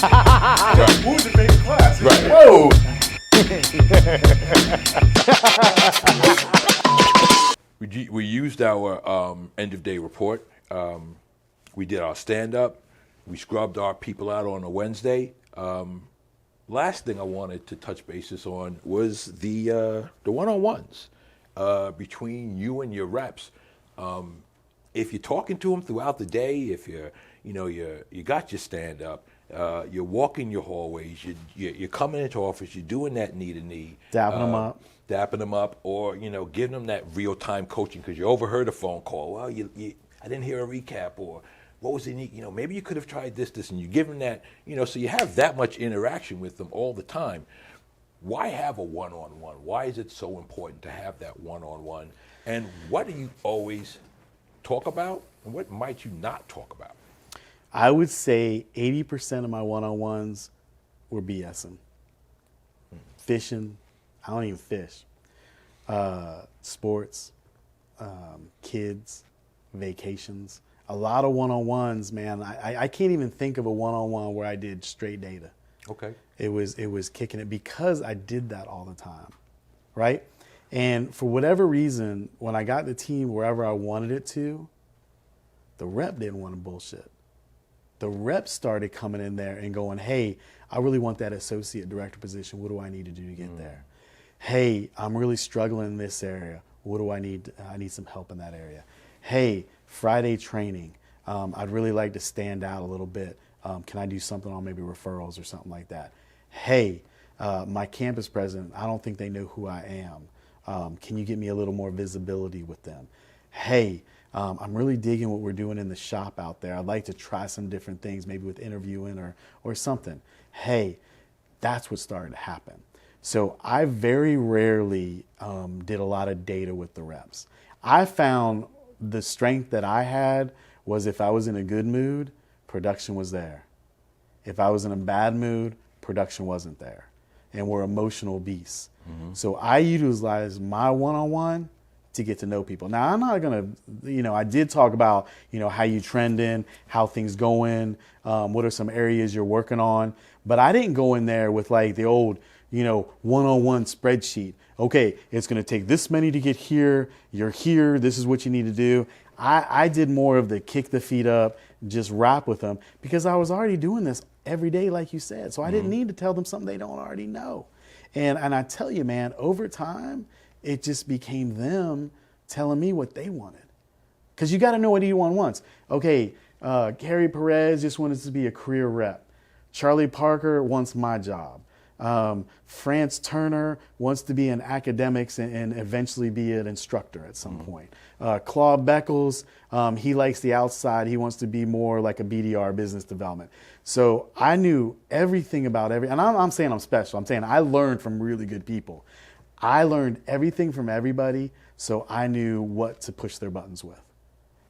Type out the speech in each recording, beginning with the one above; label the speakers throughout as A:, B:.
A: Who's the favorite class?
B: Right.
A: Whoa.
B: We used our end of day report. We did our stand up. We scrubbed our people out on a Wednesday. Last thing I wanted to touch bases on was the one-on-ones between you and your reps. If you're talking to them throughout the day, if you got your stand up, you're walking your hallways, you're coming into office, you're doing that knee to knee, dapping them up, or giving them that real time coaching because you overheard a phone call. Well, I didn't hear a recap, or what was the need? Maybe you could have tried this, and you give them that. So you have that much interaction with them all the time. Why have a one-on-one? Why is it so important to have that one-on-one? And what do you always talk about, and what might you not talk about?
C: I would say 80% of my one-on-ones were BSing. Fishing, I don't even fish. Sports, kids, vacations. A lot of one-on-ones, man. I can't even think of a one-on-one where I did straight data.
B: Okay.
C: It was kicking it because I did that all the time, right? And for whatever reason, when I got the team wherever I wanted it to, the rep didn't want to bullshit. The rep started coming in there and going, hey, I really want that associate director position. What do I need to do to get there? Hey, I'm really struggling in this area. What do I need? I need some help in that area. Hey, Friday training. I'd really like to stand out a little bit. Can I do something on maybe referrals or something like that? Hey, my campus president, I don't think they know who I am. Can you get me a little more visibility with them? Hey, I'm really digging what we're doing in the shop out there. I'd like to try some different things, maybe with interviewing or something. Hey, that's what started to happen. So I very rarely did a lot of data with the reps. I found the strength that I had was if I was in a good mood, production was there. If I was in a bad mood, production wasn't there. And we're emotional beasts. Mm-hmm. So I utilize my one-on-one to get to know people. Now, I'm not going to, I did talk about, how you trending, how things going, what are some areas you're working on. But I didn't go in there with like the old, one-on-one spreadsheet. Okay, it's going to take this many to get here. You're here. This is what you need to do. I did more of the kick the feet up, just rap with them because I was already doing this every day, like you said. So I didn't need to tell them something they don't already know. And I tell you, man, over time, it just became them telling me what they wanted. Because you got to know what E1 wants. Okay, Gary Perez just wanted to be a career rep. Charlie Parker wants my job. France Turner wants to be in academics and eventually be an instructor at some point. Claude Beckles, he likes the outside. He wants to be more like a BDR, business development. So I knew everything about and I'm saying I'm special. I'm saying I learned from really good people. I learned everything from everybody, so I knew what to push their buttons with.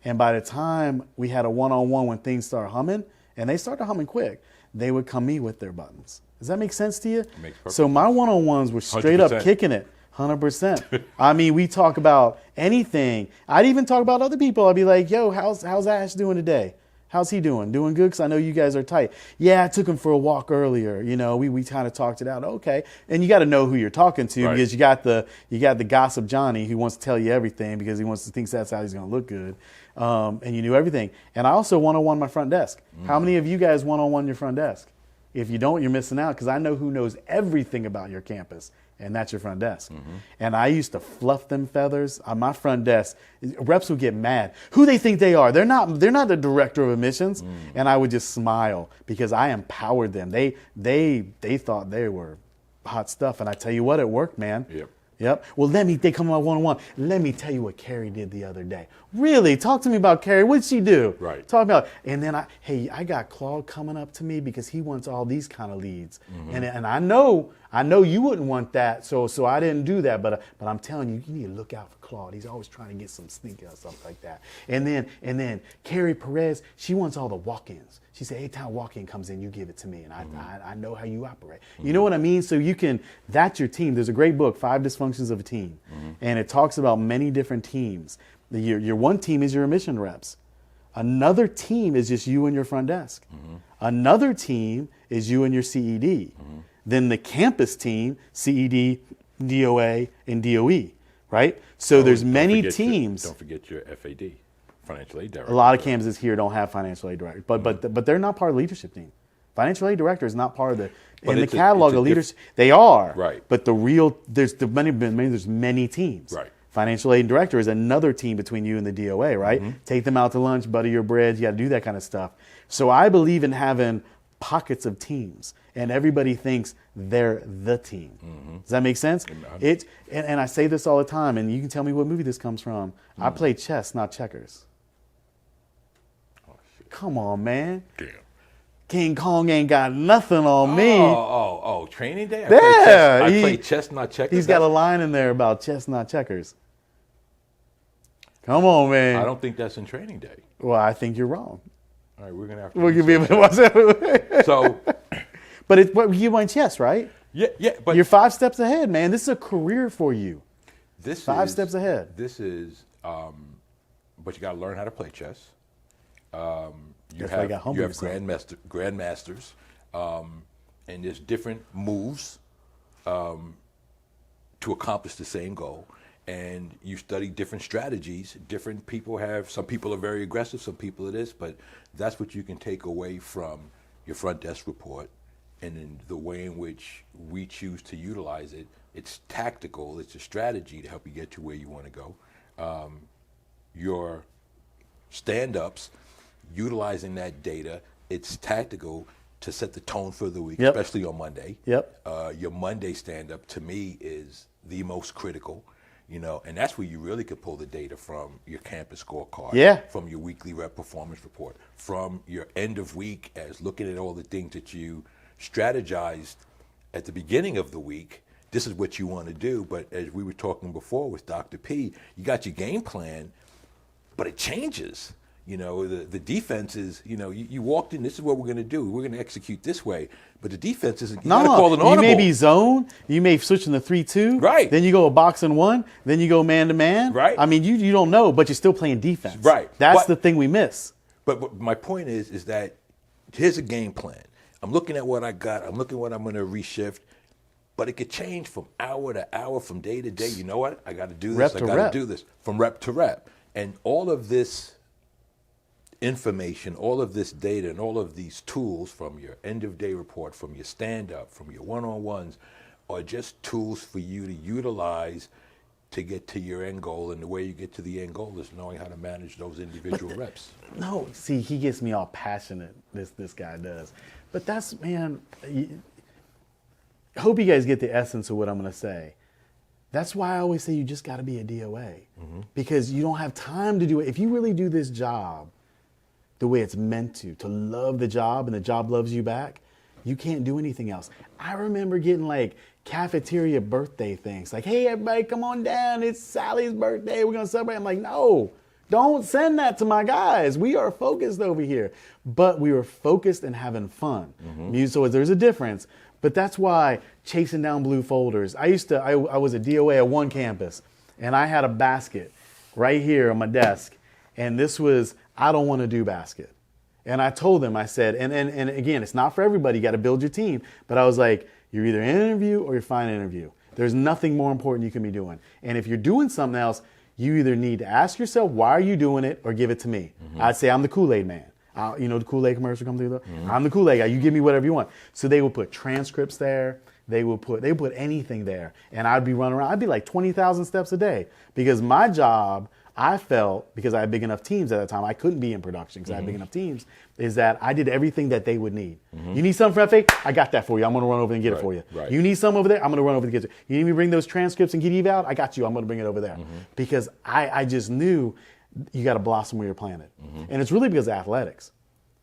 C: And by the time we had a one-on-one when things started humming, and they started humming quick, they would come me with their buttons. Does that make sense to you?
B: Makes perfect
C: so my one-on-ones were straight 100%. Up kicking it, 100%. I mean, we talk about anything. I'd even talk about other people. I'd be like, yo, how's Ash doing today? How's he doing? Doing good? Because I know you guys are tight. Yeah, I took him for a walk earlier. We kind of talked it out. Okay. And you got to know who you're talking to because you got the gossip Johnny who wants to tell you everything because he thinks that's how he's going to look good. And you knew everything. And I also one-on-one my front desk. How many of you guys one-on-one your front desk? If you don't, you're missing out because I know who knows everything about your campus, and that's your front desk. Mm-hmm. And I used to fluff them feathers on my front desk. Reps would get mad. Who they think they are? They're not the director of admissions. And I would just smile because I empowered them. They thought they were hot stuff, and I tell you what, it worked, man. Yep. Well, they come on one-on-one. Let me tell you what Carrie did the other day. Really? Talk to me about Carrie. What'd she do?
B: Right.
C: Talk about, and then I got Claude coming up to me because he wants all these kind of leads. Mm-hmm. And I know you wouldn't want that, so I didn't do that. But I'm telling you, you need to look out for Claude. He's always trying to get some sneaker or something like that. And then Carrie Perez, she wants all the walk-ins. She said, anytime walk-in comes in, you give it to me, and I know how you operate. Mm-hmm. You know what I mean? So that's your team. There's a great book, 5 Dysfunctions of a Team, and it talks about many different teams. Your one team is your admission reps. Another team is just you and your front desk. Another team is you and your CED. Then the campus team, CED, DOA, and DOE, right? So there's many teams.
B: Don't forget your FAD, financial aid director.
C: A lot of campuses here don't have financial aid director, but they're not part of the leadership team. Financial aid director is not part of the catalog of leaders. They are,
B: right? But
C: there's many teams,
B: right?
C: Financial aid director is another team between you and the DOA, right? Take them out to lunch, butter your bread. You got to do that kind of stuff. So I believe in having pockets of teams, and everybody thinks they're the team. Does that make sense? And I say this all the time, and you can tell me what movie this comes from. I play chess, not checkers.
B: Oh, shit.
C: Come on, man.
B: Damn.
C: King Kong ain't got nothing on me.
B: Oh, training day?
C: I
B: play chess, not checkers?
C: He's got a line in there about chess, not checkers. Come on, man.
B: I don't think that's in training day.
C: Well, I think you're wrong.
B: All right, we're going to have to...
C: We'll give you a
B: So...
C: But you won chess, right?
B: Yeah, but...
C: You're 5 steps ahead, man. This is a career for you.
B: This
C: 5 steps ahead.
B: This is... but you got to learn how to play chess. You have grandmasters, and there's different moves to accomplish the same goal. And you study different strategies. Different people some people are very aggressive, some people it is, but that's what you can take away from your front desk report. And in the way in which we choose to utilize it, it's tactical, it's a strategy to help you get to where you want to go. Your stand-ups, utilizing that data, it's tactical to set the tone for the week, especially on Monday. Your Monday stand-up, to me, is the most critical, and that's where you really could pull the data from your campus scorecard, from your weekly rep performance report, from your end of week as looking at all the things that you strategized at the beginning of the week. This is what you want to do, but as we were talking before with Dr. P, you got your game plan, but it changes. The defense is, you walked in, this is what we're going to do. We're going to execute this way. But the defense is, you got to call an audible.
C: You may be zone. You may switch in the 3-2.
B: Right.
C: Then you go a box and 1. Then you go man-to-man.
B: Right.
C: I mean, you don't know, but you're still playing defense.
B: Right.
C: That's the thing we miss.
B: But my point is that here's a game plan. I'm looking at what I got. I'm looking at what I'm going to reshift. But it could change from hour to hour, from day to day. You know what? I got to do this. I got to do this. From rep to rep. And all of this information, all of this data, and all of these tools, from your end of day report, from your stand-up, from your one-on-ones, are just tools for you to utilize to get to your end goal. And the way you get to the end goal is knowing how to manage those individual reps.
C: No, see, he gets me all passionate, this guy does. But that's, man, I hope you guys get the essence of what I'm going to say. That's why I always say you just got to be a DOA, because you don't have time to do it. If you really do this job the way it's meant to love the job, and the job loves you back, you can't do anything else. I remember getting like cafeteria birthday things, like, hey, everybody, come on down. It's Sally's birthday. We're going to celebrate. I'm like, no, don't send that to my guys. We are focused over here. But we were focused and having fun. So there's a difference. But that's why chasing down blue folders. I was a DOA at one campus, and I had a basket right here on my desk. And this was, I don't want to do basket. And I told them, I said, and again, it's not for everybody. You got to build your team. But I was like, you're either in an interview or you're finding an interview. There's nothing more important you can be doing. And if you're doing something else, you either need to ask yourself, why are you doing it, or give it to me. I'd say I'm the Kool-Aid man. The Kool-Aid commercial comes through. I'm the Kool-Aid guy. You give me whatever you want. So they would put transcripts there. They would put anything there. And I'd be running around. I'd be like 20,000 steps a day, because my job, I felt, because I had big enough teams at that time, I couldn't be in production because I had big enough teams, is that I did everything that they would need. You need something for FA? I got that for you. I'm going to run over and get it for you. You need some over there? I'm going to run over and get it. You need me to bring those transcripts and get eval out? I got you. I'm going to bring it over there. Because I just knew you got to blossom where you're planted. And it's really because of athletics,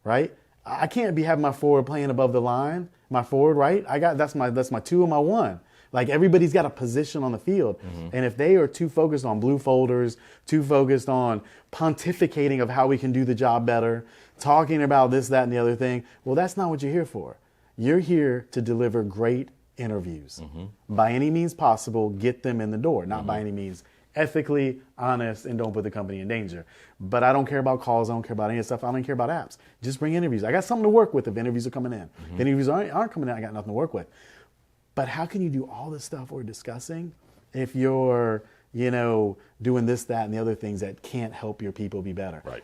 C: right? I can't be having my forward playing above the line, my forward, right? That's my 2 and my 1. Like, everybody's got a position on the field. And if they are too focused on blue folders, too focused on pontificating of how we can do the job better, talking about this, that, and the other thing, well, that's not what you're here for. You're here to deliver great interviews. By any means possible, get them in the door. Not by any means ethically honest and don't put the company in danger. But I don't care about calls. I don't care about any of that stuff. I don't care about apps. Just bring interviews. I got something to work with if interviews are coming in. If interviews aren't coming in, I got nothing to work with. But how can you do all this stuff we're discussing if you're, doing this, that, and the other things that can't help your people be better?
B: Right.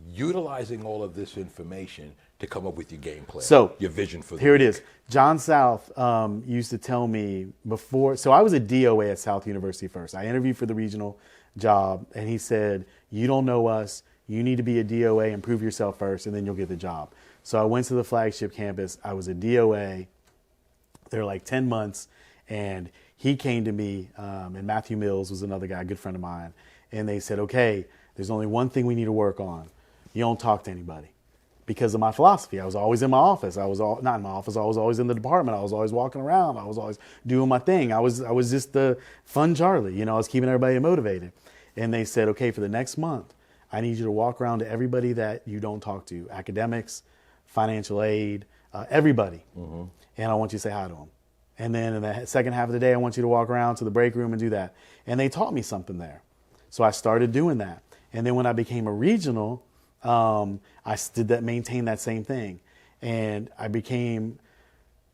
B: Utilizing all of this information to come up with your game plan,
C: So
B: your vision for the
C: here
B: week.
C: it is. John South used to tell me before. So I was a DOA at South University first. I interviewed for the regional job, and he said, "You don't know us. You need to be a DOA and prove yourself first, and then you'll get the job." So I went to the flagship campus. I was a DOA. They were like 10 months, and he came to me, and Matthew Mills was another guy, a good friend of mine, and they said, "Okay, there's only one thing we need to work on. You don't talk to anybody." Because of my philosophy. I was always in my office. I was not in my office. I was always in the department. I was always walking around. I was always doing my thing. I was just the fun Charlie. I was keeping everybody motivated. And they said, "Okay, for the next month, I need you to walk around to everybody that you don't talk to, academics, financial aid, everybody. And I want you to say hi to them. And then in the second half of the day, I want you to walk around to the break room and do that." And they taught me something there. So I started doing that. And then when I became a regional, I did that, maintained that same thing. And I became,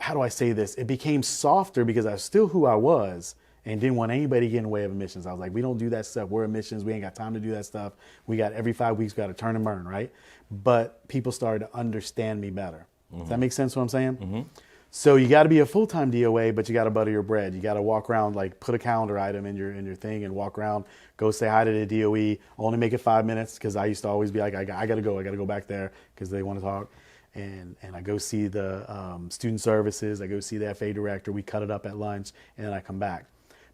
C: how do I say this? It became softer because I was still who I was and didn't want anybody to get in the way of admissions. I was like, we don't do that stuff. We're admissions. We ain't got time to do that stuff. We got every 5 weeks, we got to turn and burn, right? But people started to understand me better. Does that make sense what I'm saying? So you got to be a full-time DOA, but you got to butter your bread. You got to walk around, like put a calendar item in your thing and walk around, go say hi to the DOE, only make it 5 minutes because I used to always be like, I got to go back there because they want to talk. And I go see the student services, I go see the FA director, we cut it up at lunch, and then I come back.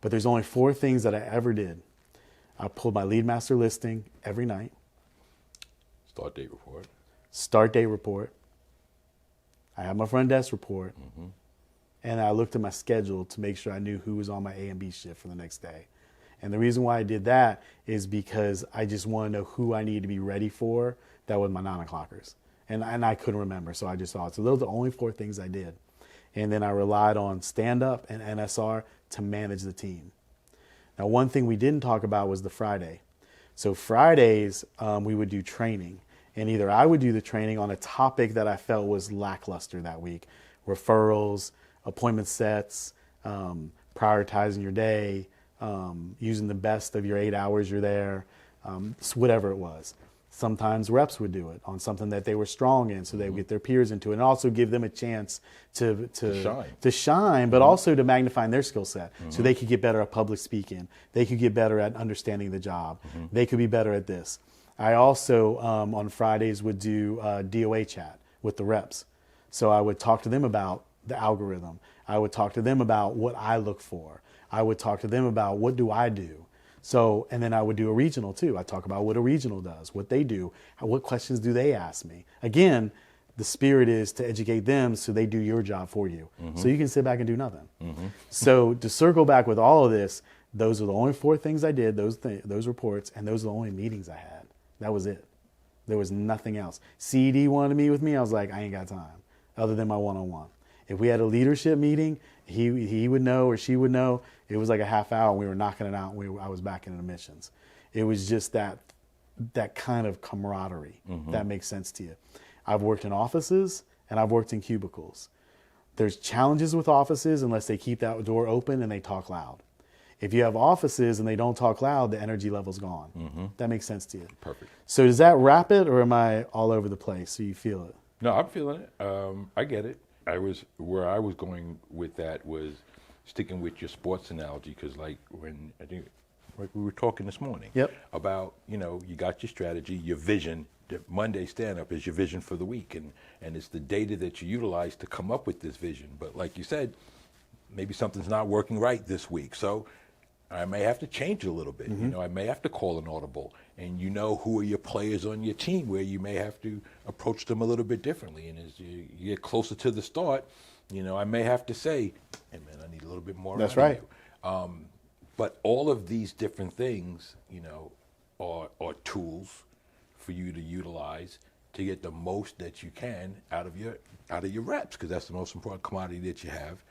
C: But there's only 4 things that I ever did. I pulled my lead master listing every night.
B: Start date report.
C: Start date report. I had my front desk report, and I looked at my schedule to make sure I knew who was on my A and B shift for the next day. And the reason why I did that is because I just want to know who I need to be ready for. That was my 9 o'clockers. And I couldn't remember, so I just thought. So those are the only 4 things I did. And then I relied on stand-up and NSR to manage the team. Now, one thing we didn't talk about was the Friday. So Fridays, we would do training. And either I would do the training on a topic that I felt was lackluster that week. Referrals, appointment sets, prioritizing your day, using the best of your 8 hours you're there, whatever it was. Sometimes reps would do it on something that they were strong in, so they would get their peers into it and also give them a chance to shine, but also to magnify their skill set so they could get better at public speaking. They could get better at understanding the job. They could be better at this. I also, on Fridays, would do DOA chat with the reps. So I would talk to them about the algorithm. I would talk to them about what I look for. I would talk to them about what do I do. So, and then I would do a regional too. I talk about what a regional does, what they do, what questions do they ask me. Again, the spirit is to educate them so they do your job for you. So you can sit back and do nothing. So to circle back with all of this, those are the only 4 things I did, those reports, and those are the only meetings I had. That was it. There was nothing else. CED wanted to meet with me. I was like, I ain't got time other than my one-on-one. If we had a leadership meeting, he would know or she would know. It was like a half hour. And we were knocking it out. And I was back in admissions. It was just that kind of camaraderie. That makes sense to you. I've worked in offices and I've worked in cubicles. There's challenges with offices unless they keep that door open and they talk loud. If you have offices and they don't talk loud, the energy level's gone. That makes sense to you.
B: Perfect.
C: So does that wrap it, or am I all over the place so you feel it?
B: No, I'm feeling it. I get it. Where I was going with that was sticking with your sports analogy, because like we were talking this morning about, you got your strategy, your vision. The Monday stand-up is your vision for the week, and it's the data that you utilize to come up with this vision. But like you said, maybe something's not working right this week. So I may have to change it a little bit. I may have to call an audible, and who are your players on your team where you may have to approach them a little bit differently. And as you get closer to the start, I may have to say, hey man, I need a little bit more.
C: That's right.
B: But all of these different things, are tools for you to utilize to get the most that you can out of your reps, because that's the most important commodity that you have.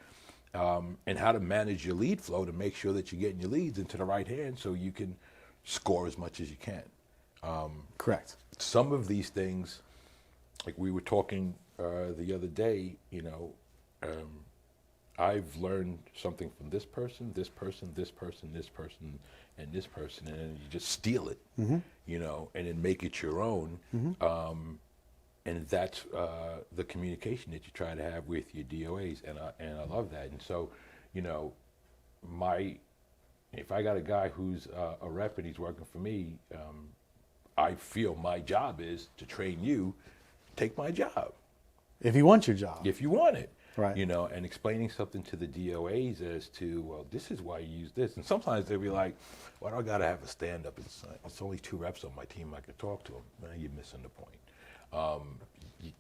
B: and how to manage your lead flow to make sure that you're getting your leads into the right hands so you can score as much as you can.
C: Correct.
B: Some of these things, like we were talking the other day, I've learned something from this person, this person, this person, this person, and this person, and then you just steal it, and then make it your own. And that's the communication that you try to have with your DOAs, and I love that. And so, if I got a guy who's a rep and he's working for me, I feel my job is to train you, take my job.
C: If you want your job.
B: If you want it.
C: Right.
B: And explaining something to the DOAs as to, well, this is why you use this. And sometimes they'll be like, why do I got to have a stand-up? It's only 2 reps on my team. I can talk to them. You're missing the point.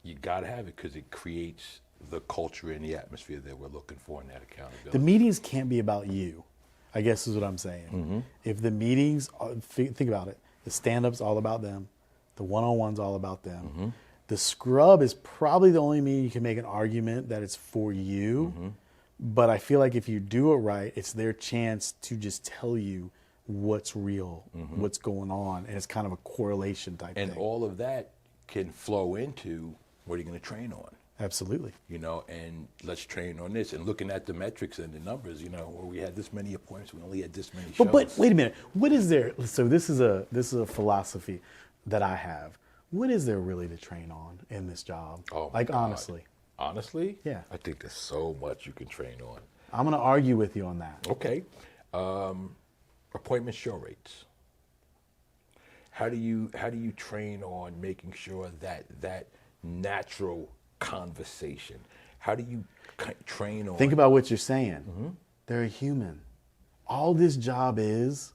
B: You got to have it because it creates the culture and the atmosphere that we're looking for in that accountability.
C: The meetings can't be about you, I guess is what I'm saying. If the meetings, think about it, the stand-up's all about them. The one-on-one's all about them. The scrub is probably the only meeting you can make an argument that it's for you. But I feel like if you do it right, it's their chance to just tell you what's real, what's going on. And it's kind of a correlation type thing.
B: And all of that can flow into what are you going to train on.
C: Absolutely.
B: And let's train on this. And looking at the metrics and the numbers, well, we had this many appointments, we only had this many shows.
C: But wait a minute. What is there? So this is a philosophy that I have. What is there really to train on in this job?
B: Oh,
C: like,
B: God.
C: honestly.
B: Honestly?
C: Yeah.
B: I think there's so much you can train on.
C: I'm going to argue with you on that.
B: Okay. Appointment show rates. How do you train on making sure that natural conversation? How do you train on?
C: Think about what you're saying. They're a human. All this job is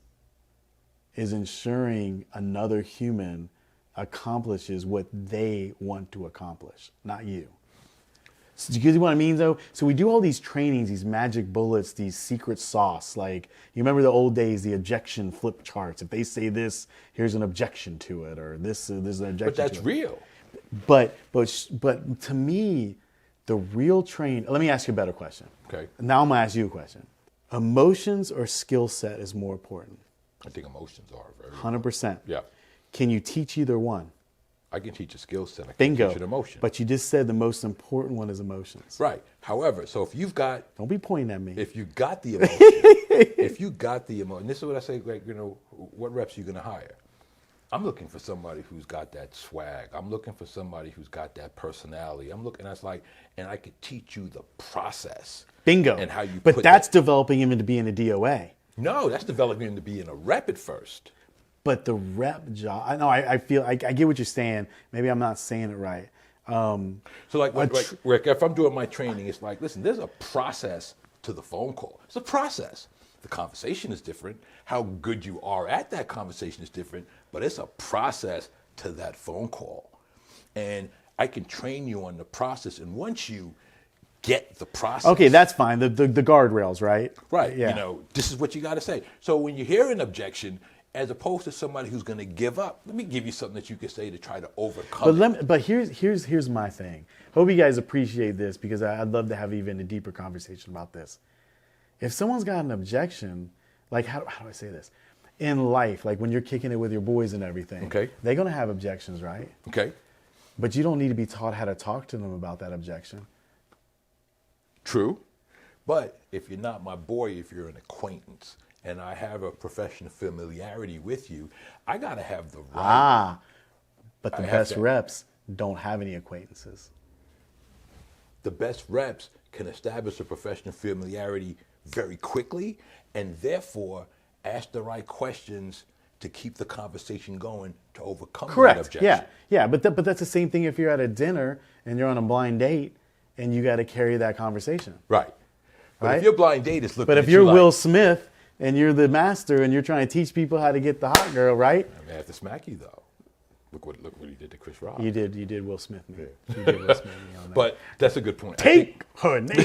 C: ensuring another human accomplishes what they want to accomplish, not you. So, do you get what I mean, though? So we do all these trainings, these magic bullets, these secret sauce. Like, you remember the old days, the objection flip charts. If they say this, here's an objection to it, or this is an objection to it.
B: But that's real.
C: But to me, the real train. Let me ask you a better question.
B: Okay.
C: Now I'm gonna ask you a question. Emotions or skill set is more important?
B: I think emotions are very
C: 100%.
B: Yeah.
C: Can you teach either one?
B: I can teach a skill set. I can
C: Bingo.
B: teach an emotion.
C: But you just said the most important one is emotions.
B: Right. However, so if you've got,
C: Don't be pointing at me.
B: if you got the emotion, this is what I say, like, what reps are you going to hire? I'm looking for somebody who's got that swag. I'm looking for somebody who's got that personality. And I could teach you the process.
C: Bingo.
B: And how you
C: But that's developing him into being a DOA.
B: No, that's developing him to be in a rep at first.
C: But the rep job, I know, I feel, I get what you're saying. Maybe I'm not saying it right.
B: So like Rick, if I'm doing my training, it's like, listen, there's a process to the phone call. It's a process. The conversation is different. How good you are at that conversation is different, but it's a process to that phone call. And I can train you on the process. And once you get the process.
C: Okay, that's fine. The guardrails, right?
B: Right.
C: Yeah.
B: This is what you got to say. So when you hear an objection, as opposed to somebody who's going to give up, let me give you something that you can say to try to overcome it.
C: But here's my thing. Hope you guys appreciate this, because I'd love to have even a deeper conversation about this. If someone's got an objection, like how do I say this? In life, like when you're kicking it with your boys and everything,
B: Okay.
C: they're going to have objections, right?
B: Okay.
C: But you don't need to be taught how to talk to them about that objection.
B: True. But if you're not my boy, if you're an acquaintance, and I have a professional familiarity with you, I got to have the right.
C: But the
B: I have
C: best
B: to-
C: reps don't have any acquaintances.
B: The best reps can establish a professional familiarity very quickly, and therefore ask the right questions to keep the conversation going to overcome that
C: Correct.
B: objection.
C: Yeah. But that's the same thing if you're at a dinner and you're on a blind date and you got to carry that conversation.
B: Right. But
C: Right?
B: if your blind date is looking
C: But
B: at
C: if you're
B: you like,
C: Will Smith and you're the master and you're trying to teach people how to get the hot girl, right?
B: I may have to smack you though. Look what he did to Chris Rock.
C: You did Will Smith me. You did Will Smith me on that.
B: But that's a good point. I
C: Take her name.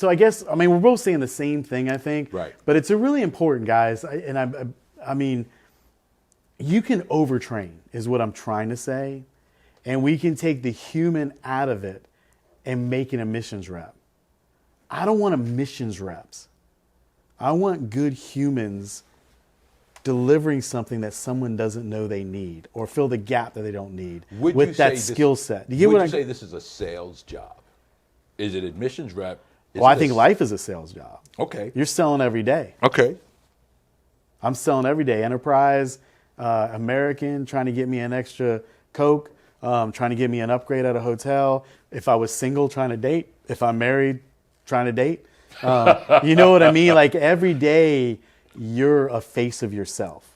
C: I guess, we're both saying the same thing, I think.
B: Right.
C: But it's a really important, guys. I mean, you can overtrain is what I'm trying to say. And we can take the human out of it and make an emissions rep. I don't want emissions reps. I want good humans delivering something that someone doesn't know they need or fill the gap that they don't need with that skill set. Do you get
B: Would
C: what
B: you say this is a sales job? Is it admissions rep?
C: Well, I think life is a sales job.
B: Okay.
C: You're selling every day.
B: Okay.
C: I'm selling every day. Enterprise, American, trying to get me an extra Coke, trying to get me an upgrade at a hotel. If I was single, trying to date. If I'm married, trying to date. You know what I mean? Like every day, you're a face of yourself.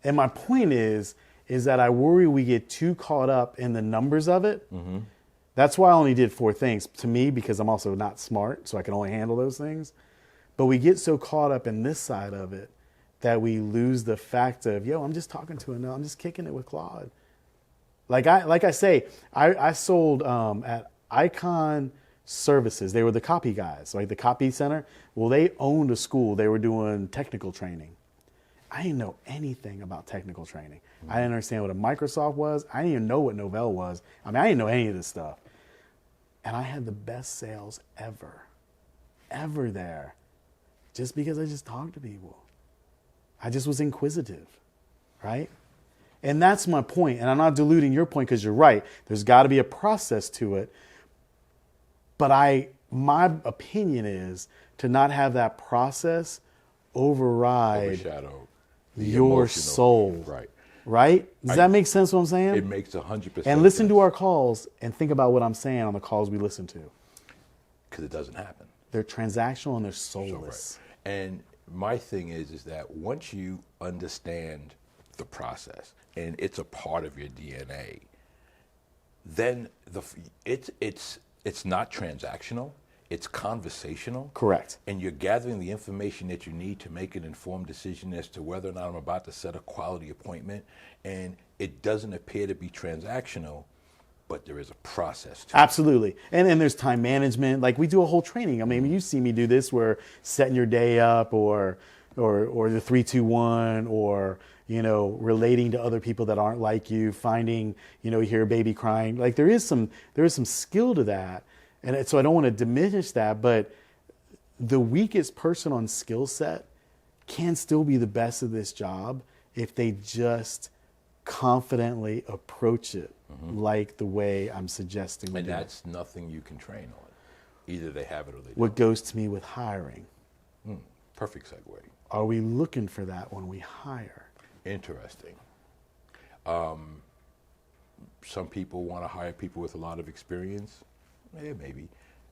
C: And my point is that I worry we get too caught up in the numbers of it. Mm-hmm. That's why I only did 4 things to me, because I'm also not smart, so I can only handle those things. But we get so caught up in this side of it that we lose the fact of, I'm just talking to him now. I'm just kicking it with Claude. Like I say, I sold at Icon Services. They were the copy guys, like the copy center. Well, they owned a school. They were doing technical training. I didn't know anything about technical training. Mm-hmm. I didn't understand what a Microsoft was. I didn't even know what Novell was. I mean, I didn't know any of this stuff. And I had the best sales ever there, just because I just talked to people. I just was inquisitive, right? And that's my point. And I'm not diluting your point, because you're right. There's got to be a process to it. But my opinion is to not have that process overshadow your soul.
B: Right.
C: Right? Does that make sense what I'm saying?
B: It makes 100%
C: And listen
B: sense.
C: to our calls and think about what I'm saying on the calls we listen to.
B: Because it doesn't happen.
C: They're transactional and they're soulless.
B: Right. And my thing is that once you understand the process and it's a part of your DNA, then it's not transactional. It's conversational.
C: Correct.
B: And you're gathering the information that you need to make an informed decision as to whether or not I'm about to set a quality appointment. And it doesn't appear to be transactional, but there is a process to it.
C: Absolutely. And there's time management. Like we do a whole training. I mean, you see me do this where setting your day up or the 3-2-1 or, relating to other people that aren't like you, finding, you hear a baby crying. Like there is some skill to that. And so I don't want to diminish that, but the weakest person on skill set can still be the best of this job if they just confidently approach it like the way I'm suggesting.
B: And that's nothing you can train on. Either they have it or they don't.
C: What goes to me with hiring?
B: Perfect segue.
C: Are we looking for that when we hire?
B: Interesting. Some people want to hire people with a lot of experience. Yeah, maybe.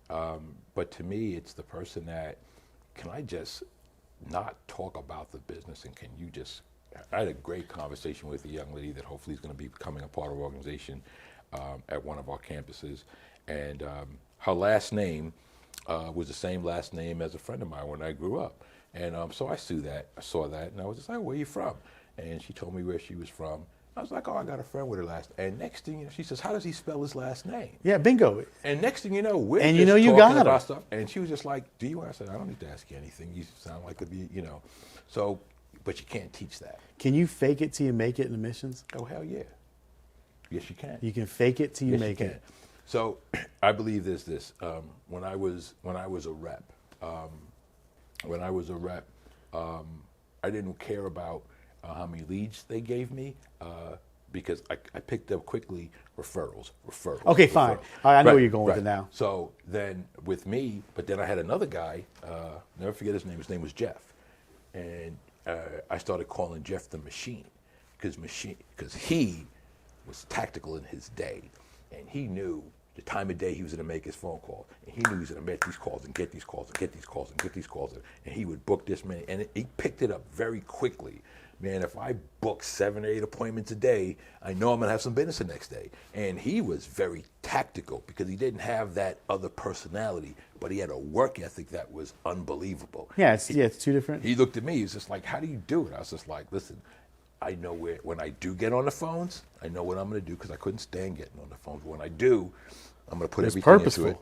B: But to me, it's the person that, can I just not talk about the business and can you just, I had a great conversation with a young lady that hopefully is going to be becoming a part of our organization at one of our campuses. And her last name was the same last name as a friend of mine when I grew up. And so I saw that, and I was just like, where are you from? And she told me where she was from. I was like, I got a friend with her last name. And next thing you know, she says, how does he spell his last name?
C: Yeah, bingo.
B: And next thing you know, we're
C: and
B: just
C: you
B: talking
C: got
B: about
C: her.
B: stuff. And she was just like, do you? I said, I don't need to ask you anything. You sound like it'd be, So, but you can't teach that.
C: Can you fake it till you make it in admissions?
B: Oh, hell yeah. Yes, you can.
C: You can fake it till you make it.
B: So I believe there's this. When I was a rep, I didn't care about how many leads they gave me because I picked up quickly referrals.
C: Okay, fine. I know where you're going with it now.
B: So then with me, but then I had another guy, never forget his name. His name was Jeff. And I started calling Jeff the Machine because he was tactical in his day. And he knew the time of day he was going to make his phone call. And he knew he was going to make these calls and get these calls and get these calls and get these calls. And he would book this many. And he picked it up very quickly. Man, if I book 7 or 8 appointments a day, I know I'm going to have some business the next day. And he was very tactical because he didn't have that other personality, but he had a work ethic that was unbelievable.
C: Yeah, it's two different.
B: He looked at me, he was just like, how do you do it? I was just like, listen, I know when I do get on the phones, I know what I'm going to do because I couldn't stand getting on the phones. But when I do, I'm going to put everything into it.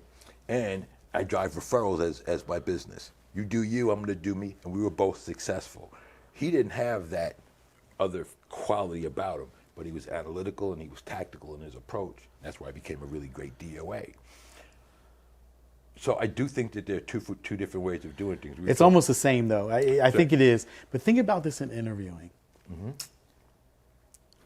B: And I drive referrals as my business. You do you, I'm going to do me. And we were both successful. He didn't have that other quality about him, but he was analytical and he was tactical in his approach. That's why I became a really great DOA. So I do think that there are two different ways of doing things.
C: It's almost the same, though. I think it is. But think about this in interviewing. Mm-hmm.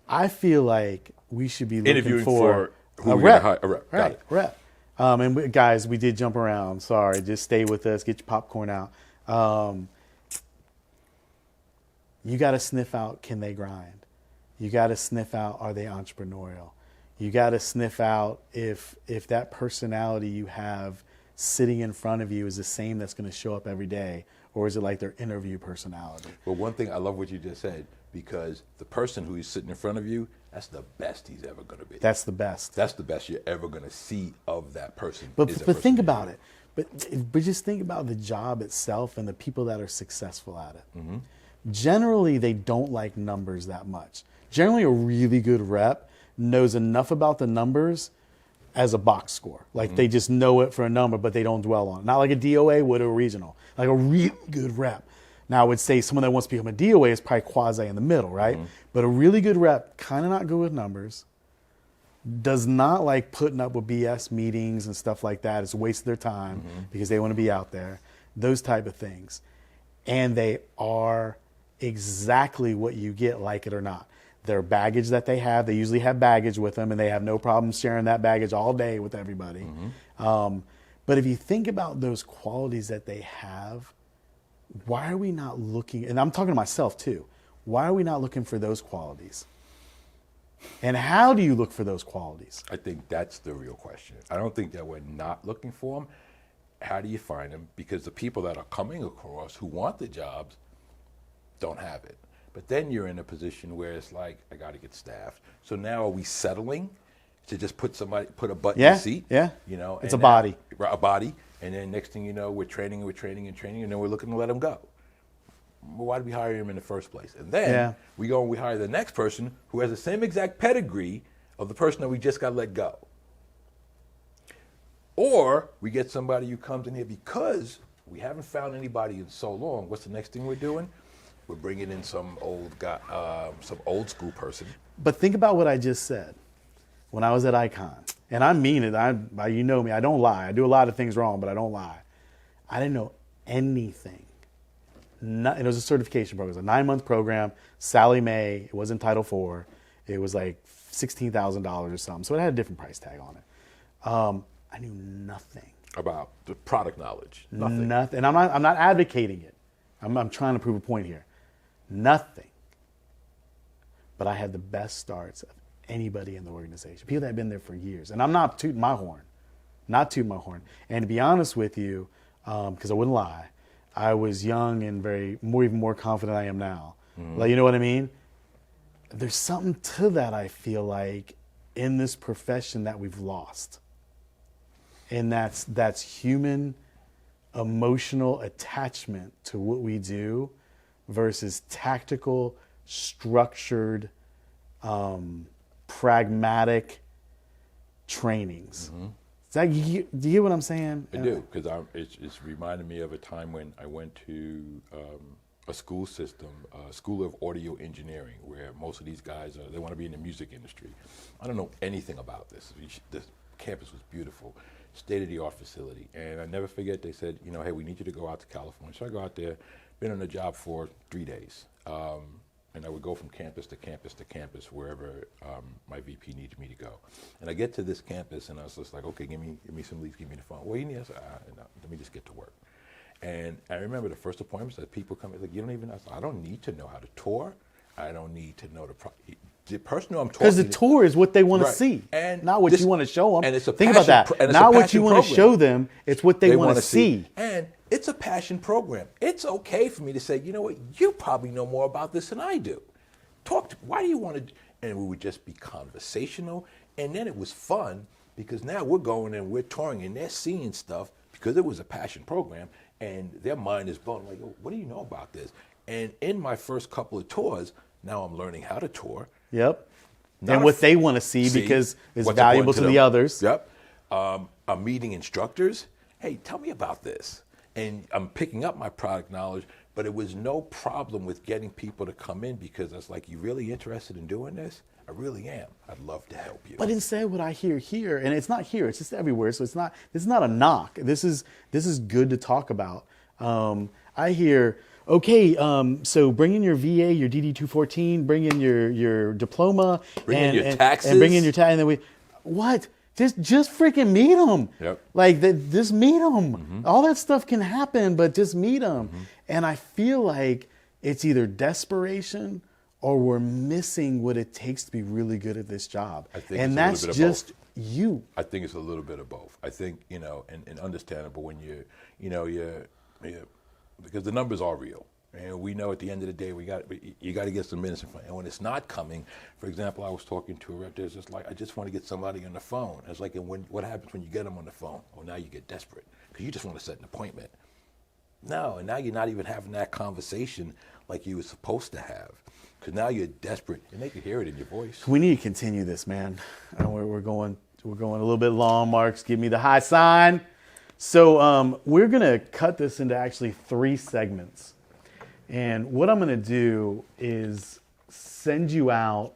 C: I feel like we should be looking
B: interviewing
C: for
B: who
C: a
B: we're
C: rep.
B: gonna hire. A rep. Got
C: Right,
B: it.
C: rep. And guys, we did jump around. Sorry, just stay with us. Get your popcorn out. You got to sniff out, can they grind? You got to sniff out, are they entrepreneurial? You got to sniff out if that personality you have sitting in front of you is the same that's going to show up every day, or is it like their interview personality?
B: Well, one thing, I love what you just said, because the person who is sitting in front of you, that's the best he's ever going to be.
C: That's the best.
B: That's the best you're ever going to see of that person.
C: But think about it. But just think about the job itself and the people that are successful at it. Mm-hmm. Generally, they don't like numbers that much. Generally, a really good rep knows enough about the numbers as a box score. Like, they just know it for a number, but they don't dwell on it. Not like a DOA would, or a regional. Like a really good rep. Now, I would say someone that wants to become a DOA is probably quasi in the middle, right? Mm-hmm. But a really good rep, kind of not good with numbers, does not like putting up with BS meetings and stuff like that. It's a waste of their time because they want to be out there. Those type of things. And they are exactly what you get, like it or not. Their baggage that they usually have baggage with them, and they have no problem sharing that baggage all day with everybody. But if you think about those qualities that they have, why are we not looking, and I'm talking to myself too, why are we not looking for those qualities? And how do you look for those qualities?
B: I think that's the real question. I don't think that we're not looking for them. How do you find them? Because the people that are coming across who want the jobs don't have it. But then you're in a position where it's like, I got to get staffed. So now are we settling to just put a butt in the seat?
C: Yeah.
B: You know,
C: it's a body.
B: A body. And then next thing you know, we're training, and then we're looking to let them go. Well, why did we hire him in the first place? And then we go and we hire the next person who has the same exact pedigree of the person that we just got let go. Or we get somebody who comes in here because we haven't found anybody in so long. What's the next thing we're doing? We're bringing in some old guy, some old school person.
C: But think about what I just said. When I was at Icon, and I mean it, you know me, I don't lie. I do a lot of things wrong, but I don't lie. I didn't know anything. It was a certification program. It was a 9-month program. Sally Mae, it wasn't Title IV. It was like $16,000 or something. So it had a different price tag on it. I knew nothing
B: About the product knowledge. Nothing.
C: And I'm not advocating it. I'm trying to prove a point here. Nothing. But I had the best starts of anybody in the organization. People that have been there for years. And I'm not tooting my horn. And to be honest with you, because I wouldn't lie, I was young and even more confident than I am now. Like, you know what I mean? There's something to that, I feel like, in this profession that we've lost. And that's human emotional attachment to what we do versus tactical, structured, pragmatic trainings. Do you get what I'm saying?
B: I do, because it's reminded me of a time when I went to a school system, a school of audio engineering, where most of these guys they want to be in the music industry. I don't know anything about this. This campus was beautiful, state-of-the-art facility, and I never forget. They said, hey, we need you to go out to California. So I go out there, been on the job for 3 days. And I would go from campus to campus to campus, wherever my VP needed me to go. And I get to this campus, and I was just like, okay, give me some leads, give me the phone. Well, you need, I said, no, let me just get to work. And I remember the first appointments that people come in, like, you don't even, I don't need to know how to tour. I don't need to know the person who I'm talking to.
C: Because the tour is what they want to see,
B: and
C: not what you want to show them.
B: And it's a
C: Think about that. Not what you want to show them, it's what they want to see.
B: And it's a passion program. It's okay for me to say, you know what, you probably know more about this than I do. Why do you want to, and we would just be conversational. And then it was fun because now we're going and we're touring and they're seeing stuff because it was a passion program and their mind is blown. Like, oh, what do you know about this? And in my first couple of tours, now I'm learning how to tour.
C: Yep. And what they want to see because it's valuable to the others.
B: Yep. I'm meeting instructors. Hey, tell me about this. And I'm picking up my product knowledge, but it was no problem with getting people to come in because I was like, you really interested in doing this? I really am. I'd love to help you.
C: But instead, what I hear here, and it's not here, it's just everywhere. So this is not a knock. This is good to talk about. I hear, okay, so bring in your VA, your DD-214, bring in your diploma,
B: Bring in your taxes.
C: and bring in your tax, and then what? Just freaking meet them.
B: Yep.
C: Like just meet them. All that stuff can happen, but just meet them. And I feel like it's either desperation or we're missing what it takes to be really good at this job.
B: I think
C: and
B: it's
C: that's
B: a little bit of
C: just
B: both.
C: you.
B: I think it's a little bit of both. I think, and understandable when you're because the numbers are real. And we know at the end of the day, you got to get some minutes in front. And when it's not coming, for example, I was talking to a rep, there's just like, I just want to get somebody on the phone. It's like, and what happens when you get them on the phone? Well, now you get desperate because you just want to set an appointment. No, and now you're not even having that conversation like you were supposed to have because now you're desperate, and they can hear it in your voice.
C: We need to continue this, man. We're going a little bit long, Marks. Give me the high sign. So we're going to cut this into actually 3 segments. And what I'm going to do is send you out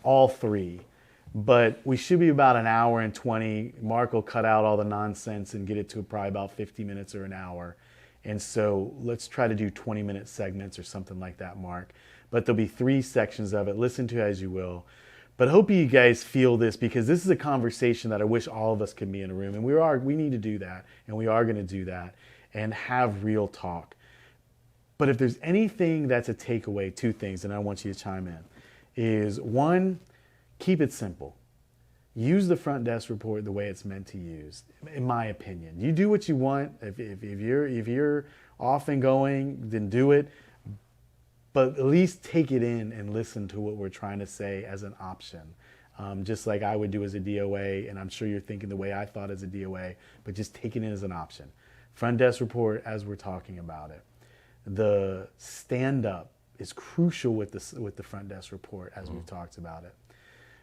C: all 3. But we should be about an hour and 20. Mark will cut out all the nonsense and get it to probably about 50 minutes or an hour. And so let's try to do 20-minute segments or something like that, Mark. But there'll be 3 sections of it. Listen to it as you will. But I hope you guys feel this because this is a conversation that I wish all of us could be in a room. And we need to do that. And we are going to do that and have real talk. But if there's anything that's a takeaway, 2 things, and I want you to chime in, is 1, keep it simple. Use the front desk report the way it's meant to use, in my opinion. You do what you want. If you're off and going, then do it. But at least take it in and listen to what we're trying to say as an option. Just like I would do as a DOA, and I'm sure you're thinking the way I thought as a DOA, but just take it in as an option. Front desk report as we're talking about it. The stand-up is crucial with the front desk report as we've talked about it.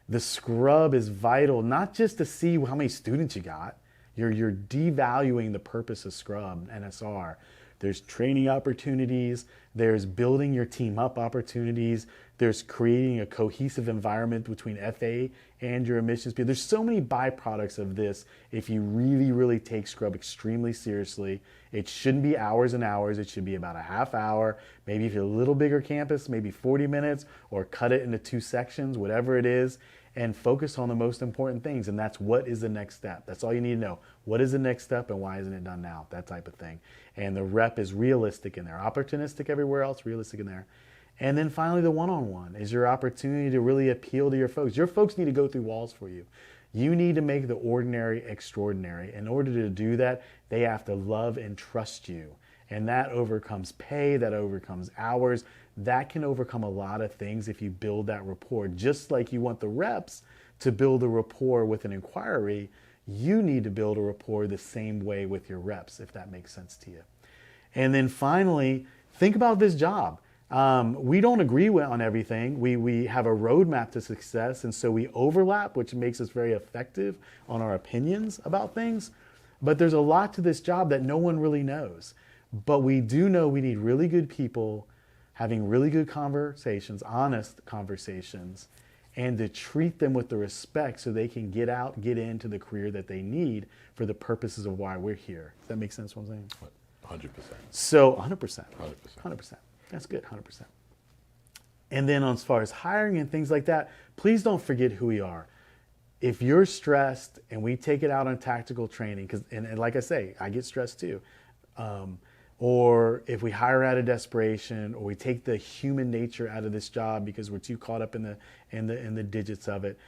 C: The scrub is vital, not just to see how many students you got. You're devaluing the purpose of scrub, NSR. There's training opportunities. There's building your team up opportunities. There's creating a cohesive environment between FA and your admissions people. There's so many byproducts of this if you really, really take scrub extremely seriously. It shouldn't be hours and hours. It should be about a half hour. Maybe if you're a little bigger campus, maybe 40 minutes, or cut it into 2 sections, whatever it is, and focus on the most important things. And that's what is the next step. That's all you need to know. What is the next step and why isn't it done now? That type of thing. And the rep is realistic in there. Opportunistic everywhere else, realistic in there. And then finally, the one-on-one is your opportunity to really appeal to your folks. Your folks need to go through walls for you. You need to make the ordinary extraordinary. In order to do that, they have to love and trust you. And that overcomes pay, that overcomes hours. That can overcome a lot of things if you build that rapport. Just like you want the reps to build a rapport with an inquiry, you need to build a rapport the same way with your reps, if that makes sense to you. And then finally, think about this job. We don't agree on everything. We have a roadmap to success, and so we overlap, which makes us very effective on our opinions about things. But there's a lot to this job that no one really knows. But we do know we need really good people having really good conversations, honest conversations, and to treat them with the respect so they can get into the career that they need for the purposes of why we're here. Does that make sense what I'm saying?
B: 100%.
C: So 100%. 100%. That's good, 100%. And then as far as hiring and things like that, please don't forget who we are. If you're stressed and we take it out on tactical training, and like I say, I get stressed too, or if we hire out of desperation, or we take the human nature out of this job because we're too caught up in the digits of it,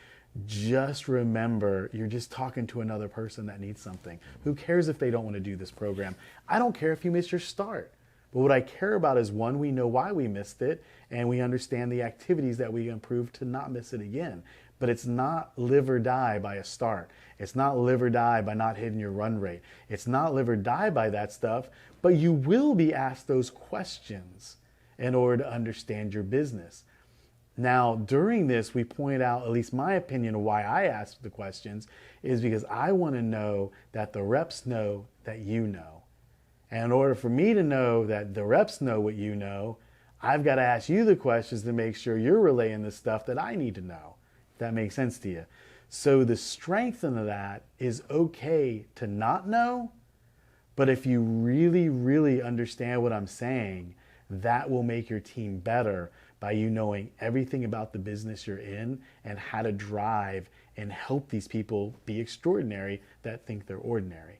C: just remember you're just talking to another person that needs something. Who cares if they don't want to do this program? I don't care if you miss your start. But what I care about is, 1, we know why we missed it, and we understand the activities that we improve to not miss it again. But it's not live or die by a start. It's not live or die by not hitting your run rate. It's not live or die by that stuff, but you will be asked those questions in order to understand your business. Now, during this, we point out, at least my opinion of why I ask the questions, is because I want to know that the reps know that you know. And in order for me to know that the reps know what you know, I've got to ask you the questions to make sure you're relaying the stuff that I need to know. that makes sense to you. So the strength in that is okay to not know, but if you really, really understand what I'm saying, that will make your team better by you knowing everything about the business you're in and how to drive and help these people be extraordinary that think they're ordinary.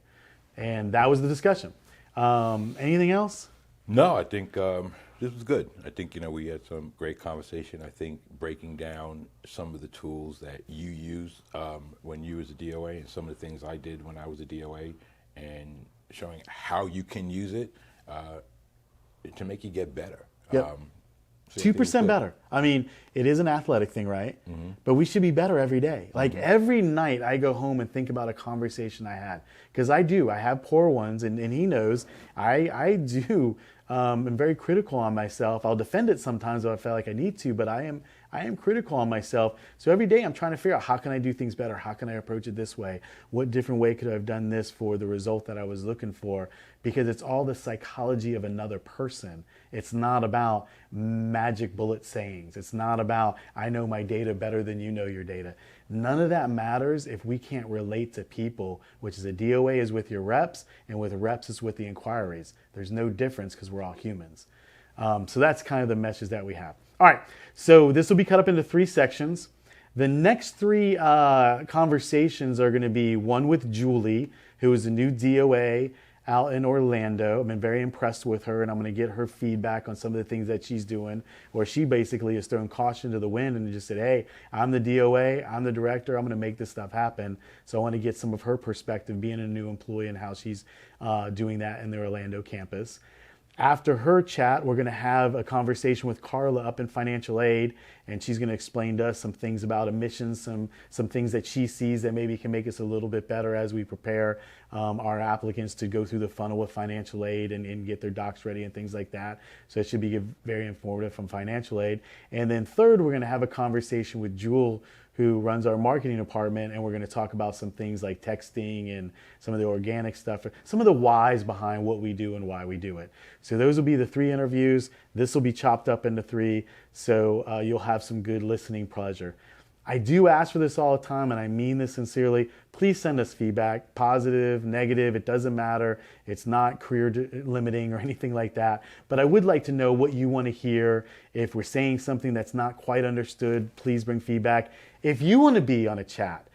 C: And that was the discussion. Anything else?
B: No, I think this was good. I think, we had some great conversation. I think breaking down some of the tools that you use when you was a DOA and some of the things I did when I was a DOA, and showing how you can use it to make you get better.
C: Yep.
B: So
C: 2% better. I mean, it is an athletic thing, right? But we should be better every day. Like every night I go home and think about a conversation I had. Because I do. I have poor ones, and he knows. I do. I'm very critical on myself. I'll defend it sometimes if I feel like I need to, but I am critical on myself. So every day I'm trying to figure out, how can I do things better? How can I approach it this way? What different way could I have done this for the result that I was looking for? Because it's all the psychology of another person. It's not about magic bullet sayings. It's not about, I know my data better than you know your data. None of that matters if we can't relate to people, which is a DOA is with your reps, and with reps is with the inquiries. There's no difference because we're all humans. So that's kind of the message that we have. All right, so this will be cut up into 3 sections. The next 3 conversations are going to be one with Julie, who is a new DOA out in Orlando. I've been very impressed with her, and I'm going to get her feedback on some of the things that she's doing, where she basically has thrown caution to the wind and just said, hey, I'm the DOA, I'm the director, I'm going to make this stuff happen. So I want to get some of her perspective being a new employee and how she's doing that in the Orlando campus. After her chat, we're going to have a conversation with Carla up in financial aid, and she's going to explain to us some things about admissions, some things that she sees that maybe can make us a little bit better as we prepare our applicants to go through the funnel with financial aid and get their docs ready and things like that. So it should be very informative from financial aid. And then third, we're going to have a conversation with Jewel, who runs our marketing department, and we're going to talk about some things like texting and some of the organic stuff, some of the whys behind what we do and why we do it. So those will be the 3 interviews. This will be chopped up into 3, so you'll have some good listening pleasure. I do ask for this all the time, and I mean this sincerely. Please send us feedback, positive, negative, it doesn't matter. It's not career limiting or anything like that. But I would like to know what you want to hear. If we're saying something that's not quite understood, please bring feedback. If you want to be on a chat,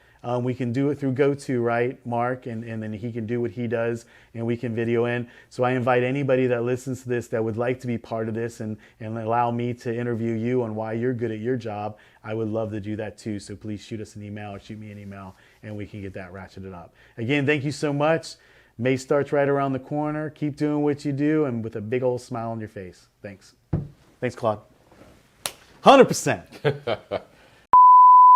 C: we can do it through GoTo, right, Mark? And then he can do what he does, and we can video in. So I invite anybody that listens to this that would like to be part of this and allow me to interview you on why you're good at your job. I would love to do that too. So please shoot us an email or shoot me an email, and we can get that ratcheted up. Again, thank you so much. May starts right around the corner. Keep doing what you do, and with a big old smile on your face. Thanks. Thanks, Claude. 100%.